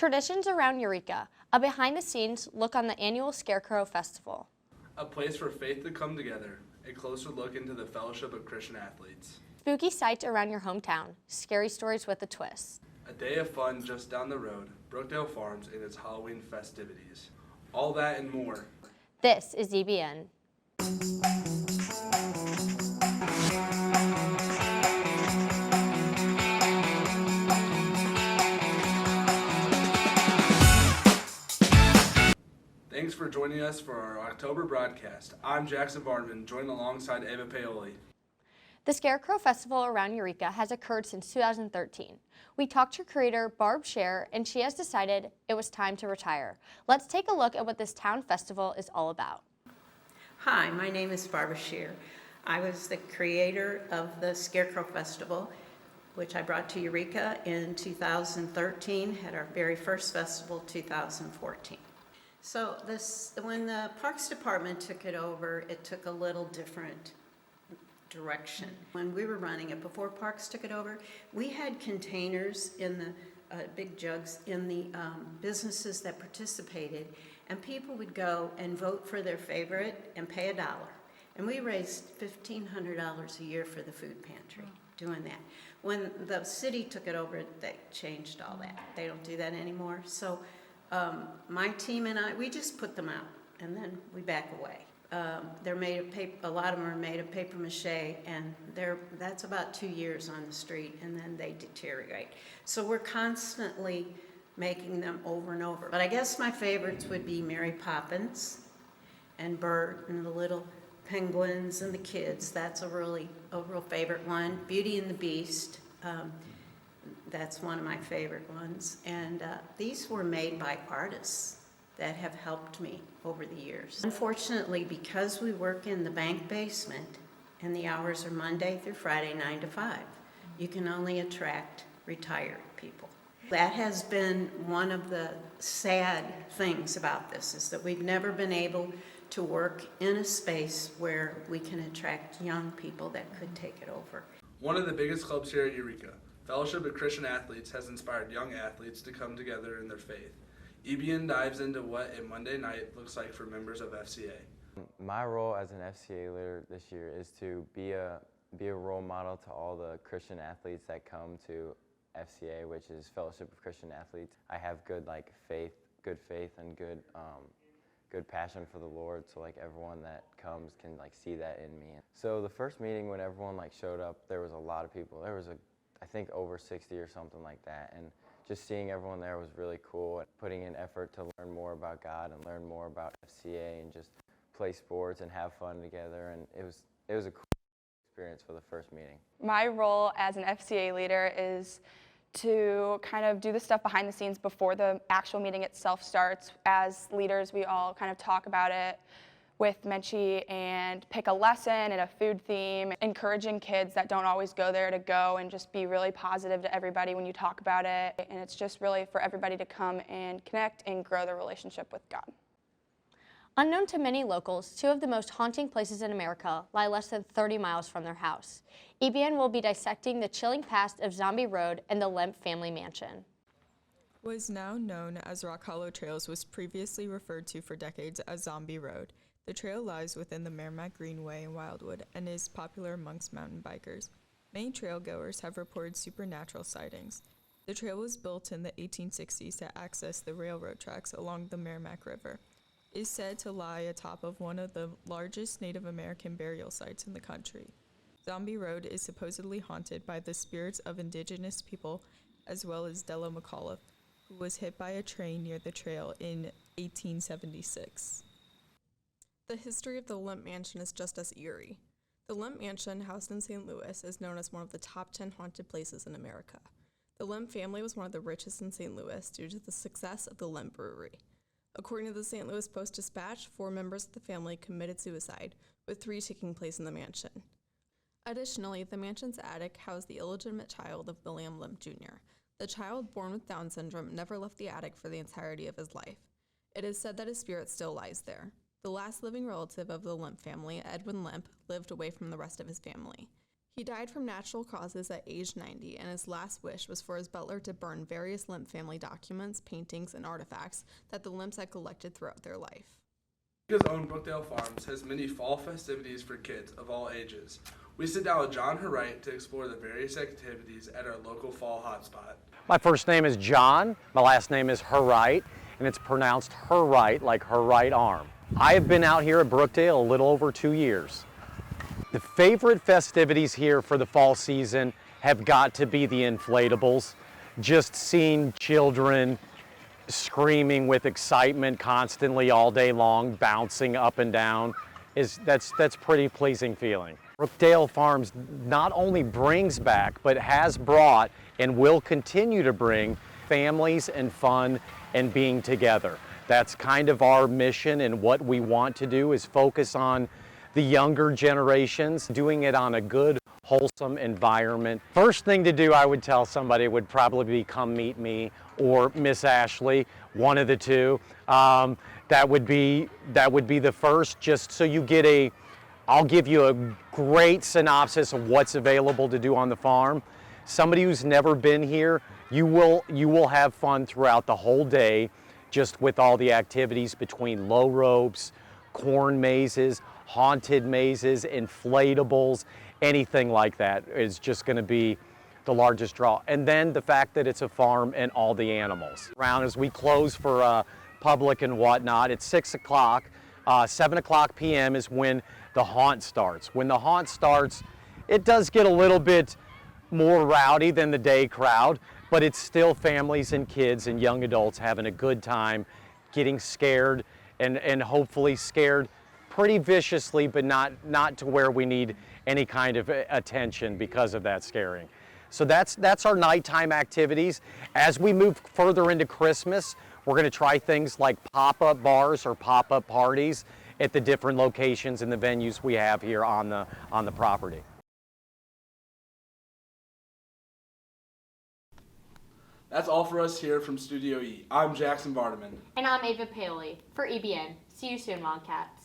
Traditions around Eureka, a behind-the-scenes look on the annual Scarecrow Festival. A place for faith to come together, a closer look into the fellowship of Christian athletes. Spooky sights around your hometown, scary stories with a twist. A day of fun just down the road, Brookdale Farms and its Halloween festivities. All that and more. This is EBN. Thanks for joining us for our October broadcast. I'm Jackson Vardeman, joined alongside Ava Paoli. The Scarecrow Festival around Eureka has occurred since 2013. We talked to creator Barb Scher, and she has decided it was time to retire. Let's take a look at what this town festival is all about. Hi, my name is Barbara Scher. I was the creator of the Scarecrow Festival, which I brought to Eureka in 2013, had our very first festival 2014. So when the Parks Department took it over, it took a little different direction. When we were running it, before Parks took it over, we had containers in the big jugs in the businesses that participated, and people would go and vote for their favorite and pay $1. And we raised $1,500 a year for the food pantry doing that. When the city took it over, they changed all that. They don't do that anymore. So my team and I, we just put them out, and then we back away. They're made of paper. A lot of them are made of paper mache, and that's about 2 years on the street, and then they deteriorate. So we're constantly making them over and over. But I guess my favorites would be Mary Poppins and Bert and the little penguins and the kids. That's a real favorite one. Beauty and the Beast. That's one of my favorite ones. And these were made by artists that have helped me over the years. Unfortunately, because we work in the bank basement and the hours are Monday through Friday, 9 to 5, you can only attract retired people. That has been one of the sad things about this, is that we've never been able to work in a space where we can attract young people that could take it over. One of the biggest clubs here at Eureka, Fellowship of Christian Athletes, has inspired young athletes to come together in their faith. EBN dives into what a Monday night looks like for members of FCA. My role as an FCA leader this year is to be a role model to all the Christian athletes that come to FCA, which is Fellowship of Christian Athletes. I have good faith and good passion for the Lord, so everyone that comes can see that in me. So the first meeting, when everyone showed up, there was a lot of people. There was I think over 60 or something like that, and just seeing everyone there was really cool. Putting in effort to learn more about God and learn more about FCA and just play sports and have fun together, and it was a cool experience for the first meeting. My role as an FCA leader is to kind of do the stuff behind the scenes before the actual meeting itself starts. As leaders, we all kind of talk about it with Menchie and pick a lesson and a food theme, encouraging kids that don't always go there to go, and just be really positive to everybody when you talk about it. And it's just really for everybody to come and connect and grow their relationship with God. Unknown to many locals, two of the most haunting places in America lie less than 30 miles from their house. EBN will be dissecting the chilling past of Zombie Road and the Lemp family mansion. What is now known as Rock Hollow Trails was previously referred to for decades as Zombie Road. The trail lies within the Merrimack Greenway in Wildwood and is popular amongst mountain bikers. Many trailgoers have reported supernatural sightings. The trail was built in the 1860s to access the railroad tracks along the Merrimack River. It is said to lie atop of one of the largest Native American burial sites in the country. Zombie Road is supposedly haunted by the spirits of indigenous people, as well as Della McAuliffe, who was hit by a train near the trail in 1876. The history of the Lemp Mansion is just as eerie. The Lemp Mansion, housed in St. Louis, is known as one of the top 10 haunted places in America. The Lemp family was one of the richest in St. Louis due to the success of the Lemp Brewery. According to the St. Louis Post-Dispatch, 4 members of the family committed suicide, with 3 taking place in the mansion. Additionally, the mansion's attic housed the illegitimate child of William Lemp Jr. The child, born with Down syndrome, never left the attic for the entirety of his life. It is said that his spirit still lies there. The last living relative of the Lemp family, Edwin Lemp, lived away from the rest of his family. He died from natural causes at age 90, and his last wish was for his butler to burn various Limp family documents, paintings, and artifacts that the Limps had collected throughout their life. Eureka's own Brookdale Farms has many fall festivities for kids of all ages. We sit down with John Herright to explore the various activities at our local fall hotspot. My first name is John, my last name is Herright, and it's pronounced Herright, like her right arm. I have been out here at Brookdale a little over 2 years. The favorite festivities here for the fall season have got to be the inflatables. Just seeing children screaming with excitement constantly all day long, bouncing up and down, that's pretty pleasing feeling. Brookdale Farms not only brings back, but has brought and will continue to bring families and fun and being together. That's kind of our mission, and what we want to do is focus on the younger generations, doing it on a good, wholesome environment. First thing to do, I would tell somebody, would probably be come meet me or Miss Ashley, one of the two. That would be the first, just so you get I'll give you a great synopsis of what's available to do on the farm. Somebody who's never been here, you will have fun throughout the whole day, just with all the activities between low ropes, corn mazes, haunted mazes, inflatables, anything like that is just going to be the largest draw. And then the fact that it's a farm and all the animals. Around as we close for public and whatnot, it's 6 o'clock. 7 o'clock p.m. is when the haunt starts. When the haunt starts, it does get a little bit more rowdy than the day crowd, but it's still families and kids and young adults having a good time, getting scared and hopefully scared pretty viciously, but not to where we need any kind of attention because of that scaring. So that's our nighttime activities. As we move further into Christmas, we're going to try things like pop-up bars or pop-up parties at the different locations and the venues we have here on the property. That's all for us here from Studio E. I'm Jackson Vardeman. And I'm Ava Paoli for EBN. See you soon, Wildcats.